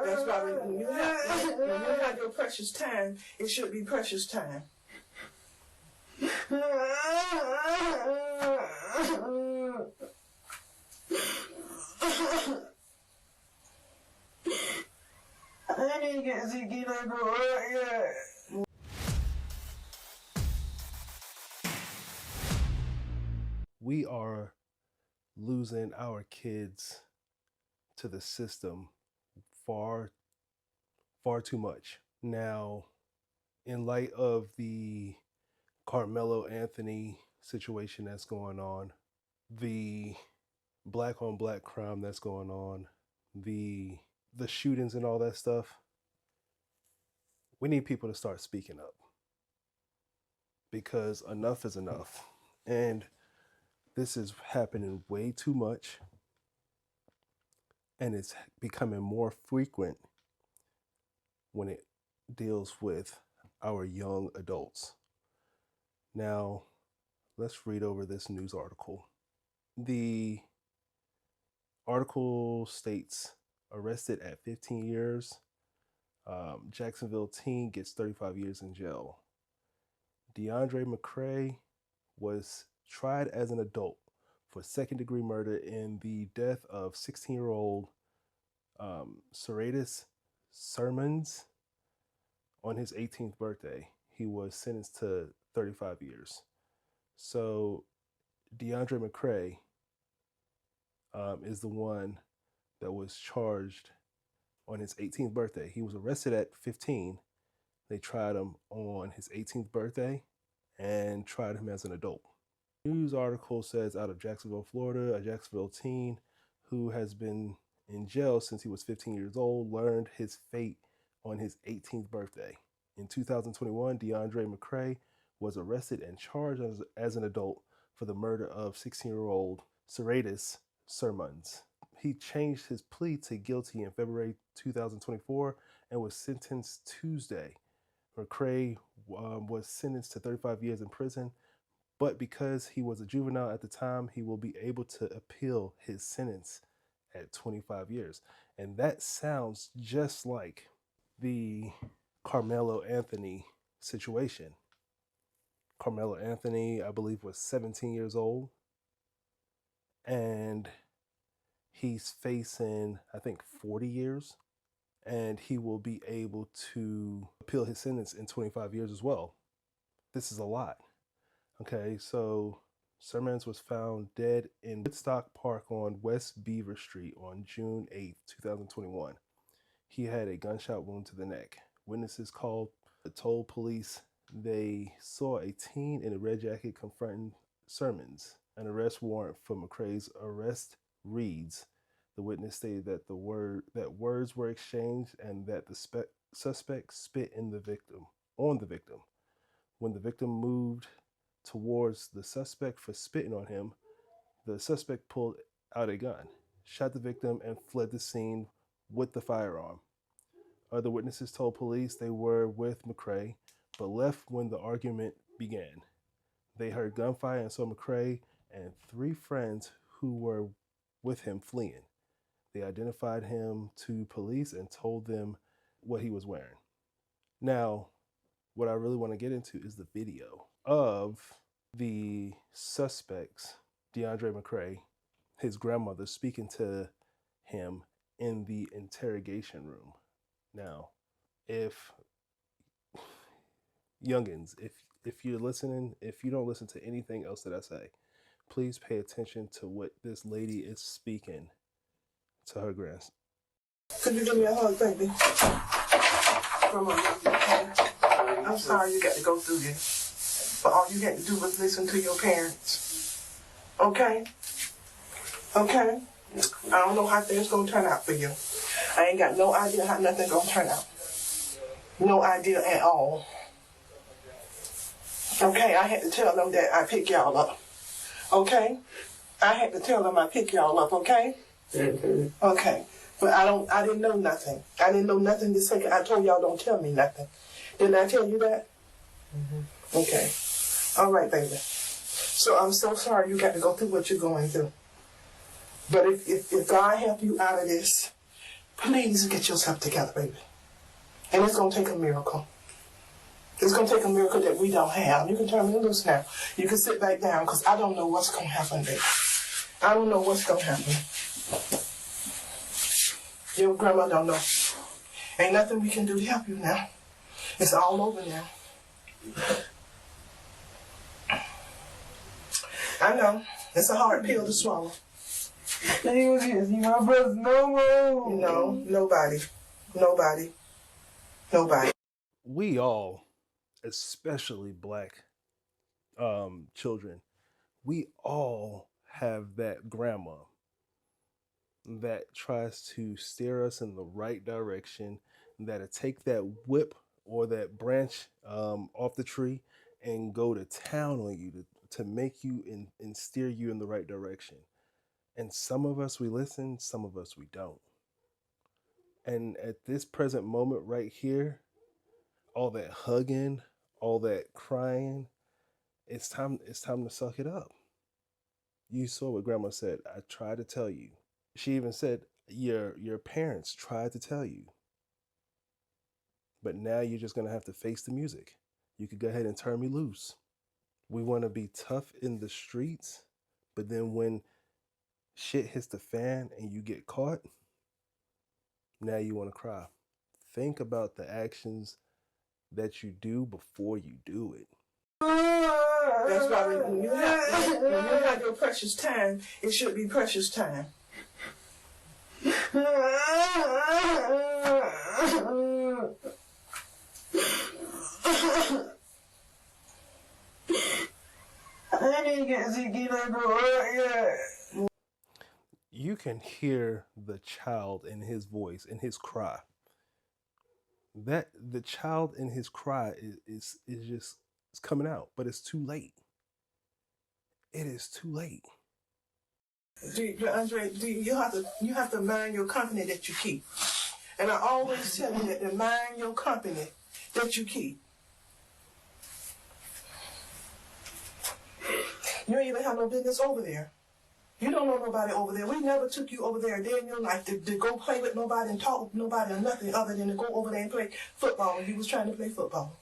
That's why when you have your precious time, it should be precious time. I didn't get to get her go yet. We are losing our kids to the system far too much. Now, in light of the Carmelo Anthony situation that's going on, the black on black crime that's going on, the shootings and all that stuff, we need people to start speaking up, because enough is enough. And this is happening way too much, and it's becoming more frequent when it deals with our young adults. Now, let's read over this news article. The article states, arrested at 15 years, Jacksonville teen gets 35 years in jail. DeAndre McCray was tried as an adult for second-degree murder in the death of 16-year-old Saratus Sermons on his 18th birthday. He was sentenced to 35 years. So DeAndre McCray is the one that was charged on his 18th birthday. He was arrested at 15. They tried him on his 18th birthday and tried him as an adult. News article says, out of Jacksonville, Florida, a Jacksonville teen who has been in jail since he was 15 years old learned his fate on his 18th birthday. In 2021, DeAndre McCray was arrested and charged as an adult for the murder of 16-year-old Saratus Sermons. He changed his plea to guilty in February 2024 and was sentenced Tuesday. McCray was sentenced to 35 years in prison, but because he was a juvenile at the time, he will be able to appeal his sentence at 25 years. And that sounds just like the Carmelo Anthony situation. Carmelo Anthony, I believe, was 17 years old, and he's facing, I think, 40 years, and he will be able to appeal his sentence in 25 years as well. This is a lot. Okay, so Sermons was found dead in Woodstock Park on West Beaver Street on June 8, 2021. He had a gunshot wound to the neck. Witnesses told police they saw a teen in a red jacket confronting Sermons. An arrest warrant for McCray's arrest reads, the witness stated that words were exchanged and that the suspect spit on the victim. When the victim moved towards the suspect for spitting on him, the suspect pulled out a gun, shot the victim, and fled the scene with the firearm. Other witnesses told police they were with McCray, but left when the argument began. They heard gunfire and saw McCray and 3 friends who were with him fleeing. They identified him to police and told them what he was wearing. Now, what I really want to get into is the video of the suspects, DeAndre McCray, his grandmother, speaking to him in the interrogation room. Now, if youngins, if you're listening, if you don't listen to anything else that I say, please pay attention to what this lady is speaking to her grandson. Could you give me a hug, baby? Come on, I'm sorry you got to go through this, but all you had to do was listen to your parents. Okay? Okay? I don't know how things gonna turn out for you. I ain't got no idea how nothing gonna turn out. No idea at all. Okay, I had to tell them that I pick y'all up. Okay? I had to tell them I pick y'all up, okay? Mm-hmm. Okay. But I didn't know nothing. I didn't know nothing the second I told y'all don't tell me nothing. Didn't I tell you that? Mm-hmm. Okay. All right, baby. So I'm so sorry you got to go through what you're going through. But if God help you out of this, Please get yourself together, baby. And it's going to take a miracle. It's going to take a miracle that we don't have. You can turn me loose now. You can sit back down because I don't know what's going to happen, baby. I don't know what's going to happen. Your grandma don't know. Ain't nothing we can do to help you now. It's all over now. I know. It's a hard pill to swallow. You can't see my brother no more. No, nobody. Nobody. Nobody. We all, especially black children, we all have that grandma that tries to steer us in the right direction, that'll take that whip or that branch off the tree and go to town on you to make you and steer you in the right direction. And some of us we listen, some of us we don't. And at this present moment right here, all that hugging, all that crying, it's time to suck it up. You saw what grandma said. I tried to tell you. She even said your parents tried to tell you. But now you're just gonna have to face the music. You could go ahead and turn me loose. We want to be tough in the streets, but then when shit hits the fan and you get caught, now you want to cry. Think about the actions that you do before you do it. That's why when you have your precious time, it should be precious time. I didn't get to get that girl yet. You can hear the child in his voice, in his cry. That the child in his cry is just it's coming out, but it's too late. It is too late. Andre, you have to mind your company that you keep. And I always tell you that to mind your company that you keep. You don't even have no business over there. You don't know nobody over there. We never took you over there a day in your life to go play with nobody and talk with nobody or nothing other than to go over there and play football when you was trying to play football.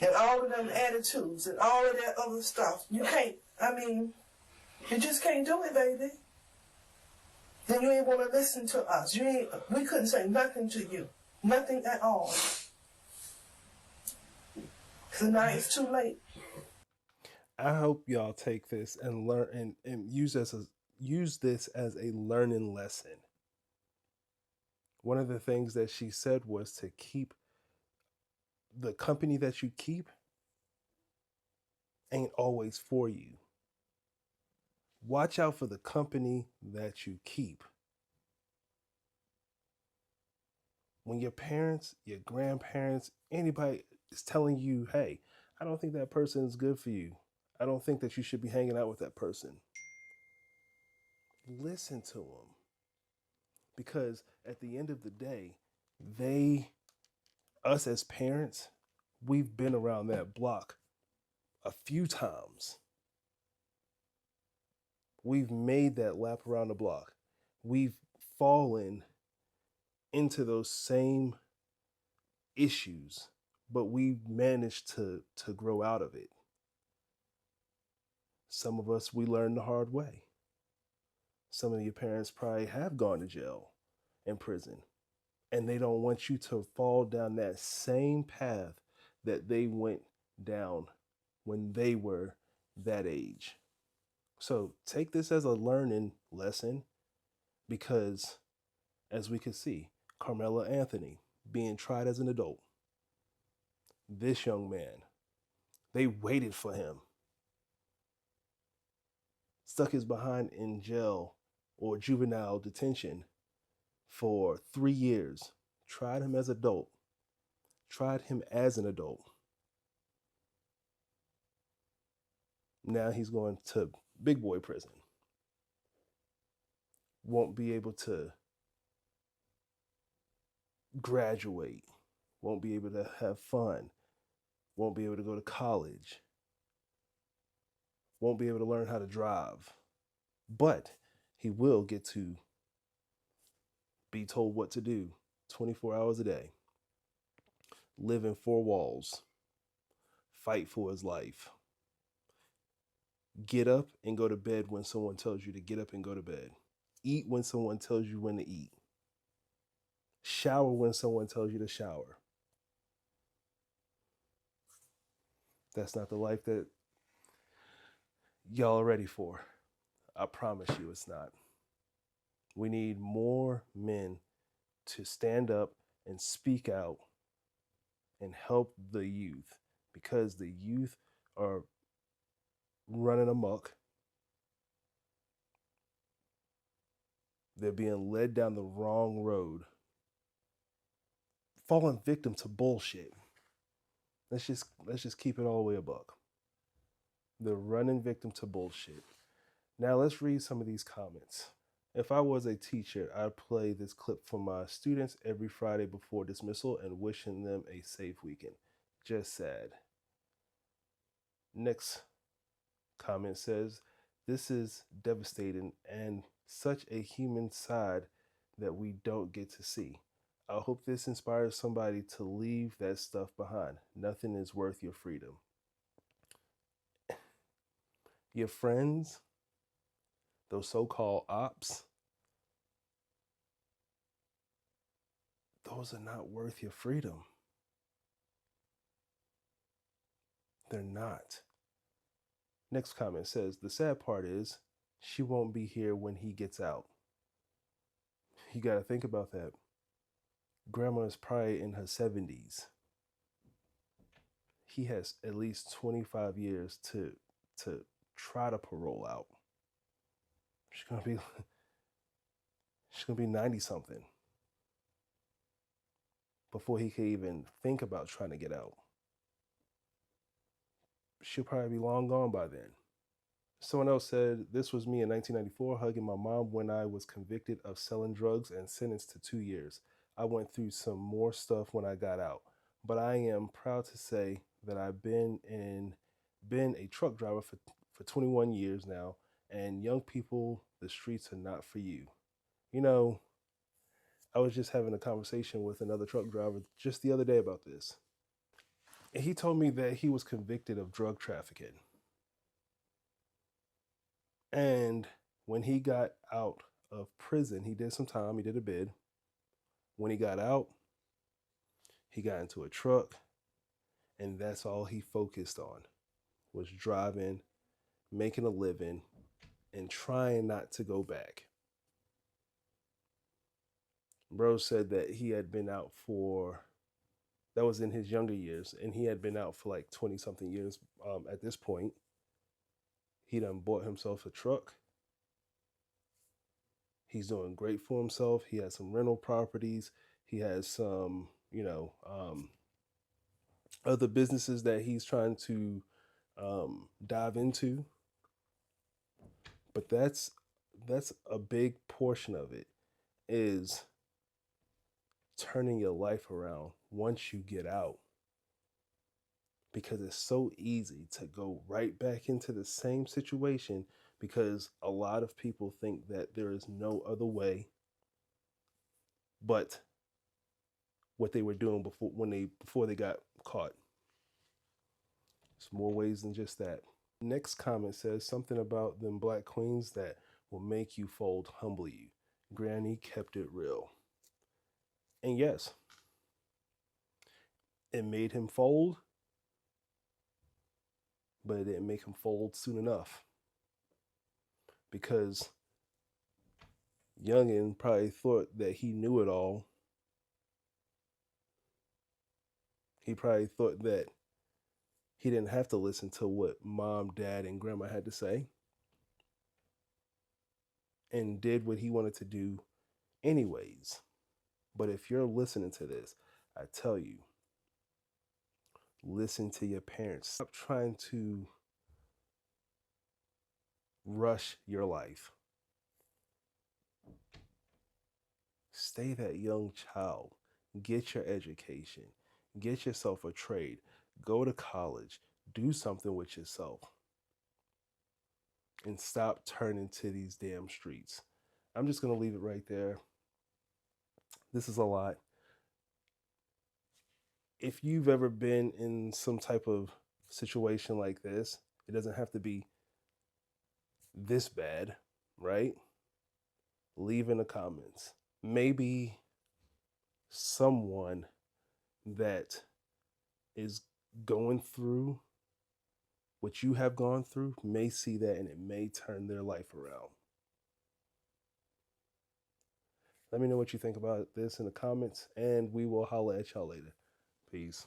And all of them attitudes and all of that other stuff. You can't, you just can't do it, baby. Then you ain't want to listen to us. We couldn't say nothing to you. Nothing at all. So now it's too late. I hope y'all take this and learn and use this as a learning lesson. One of the things that she said was to keep the company that you keep ain't always for you. Watch out for the company that you keep. When your parents, your grandparents, anybody is telling you, hey, I don't think that person is good for you. I don't think that you should be hanging out with that person. Listen to them. Because at the end of the day, us as parents, we've been around that block a few times. We've made that lap around the block. We've fallen into those same issues, but we've managed to grow out of it. Some of us, we learned the hard way. Some of your parents probably have gone to jail and prison, and they don't want you to fall down that same path that they went down when they were that age. So take this as a learning lesson, because as we can see, Carmela Anthony being tried as an adult. This young man, they waited for him, stuck his behind in jail or juvenile detention for 3 years, tried him as an adult. Now he's going to big boy prison. Won't be able to graduate, won't be able to have fun, won't be able to go to college, won't be able to learn how to drive. But He will get to be told what to do 24 hours a day, live in four walls, fight for his life, get up and go to bed when someone tells you to get up and go to bed, eat when someone tells you when to eat, shower when someone tells you to shower. That's not the life that y'all are ready for. I promise you it's not. We need more men to stand up and speak out and help the youth, because the youth are running amok. They're being led down the wrong road, falling victim to bullshit. Let's just keep it all the way a buck. They're running victim to bullshit. Now let's read some of these comments. If I was a teacher, I'd play this clip for my students every Friday before dismissal and wishing them a safe weekend. Just sad. Next comment says, this is devastating and such a human side that we don't get to see. I hope this inspires somebody to leave that stuff behind. Nothing is worth your freedom. Your friends, those so-called ops, those are not worth your freedom. They're not. Next comment says, the sad part is she won't be here when he gets out. You got to think about that. Grandma is probably in her 70s. He has at least 25 years to try to parole out. She's gonna be 90 something before he could even think about trying to get out. She'll probably be long gone by then. Someone else said, this was me in 1994 hugging my mom when I was convicted of selling drugs and sentenced to 2 years. I went through some more stuff when I got out, but I am proud to say that I've been a truck driver for 21 years now, and young people, the streets are not for you. You know, I was just having a conversation with another truck driver just the other day about this. And he told me that he was convicted of drug trafficking. And when he got out of prison, he did some time, he did a bid. When he got out, he got into a truck, and that's all he focused on, was driving, making a living, and trying not to go back. Bro said that he had been out that was in his younger years, and he had been out for like 20 something years at this point. He done bought himself a truck. He's doing great for himself. He has some rental properties. He has some, other businesses that he's trying to dive into. But that's a big portion of it, is turning your life around once you get out. Because it's so easy to go right back into the same situation, because a lot of people think that there is no other way but what they were doing before they got caught. There's more ways than just that. Next comment says something about them black queens that will make you fold, humble you. Granny kept it real. And yes, it made him fold, but it didn't make him fold soon enough. Because youngin probably thought that he knew it all. He probably thought that he didn't have to listen to what mom, dad, and grandma had to say, and did what he wanted to do anyways. But if you're listening to this, I tell you, listen to your parents. Stop trying to rush your life. Stay that young child. Get your education. Get yourself a trade. Go to college. Do something with yourself. And stop turning to these damn streets. I'm just going to leave it right there. This is a lot. If you've ever been in some type of situation like this, it doesn't have to be this bad, right? Leave in the comments. Maybe someone that is going through what you have gone through may see that and it may turn their life around. Let me know what you think about this in the comments, and we will holla at y'all later. Peace.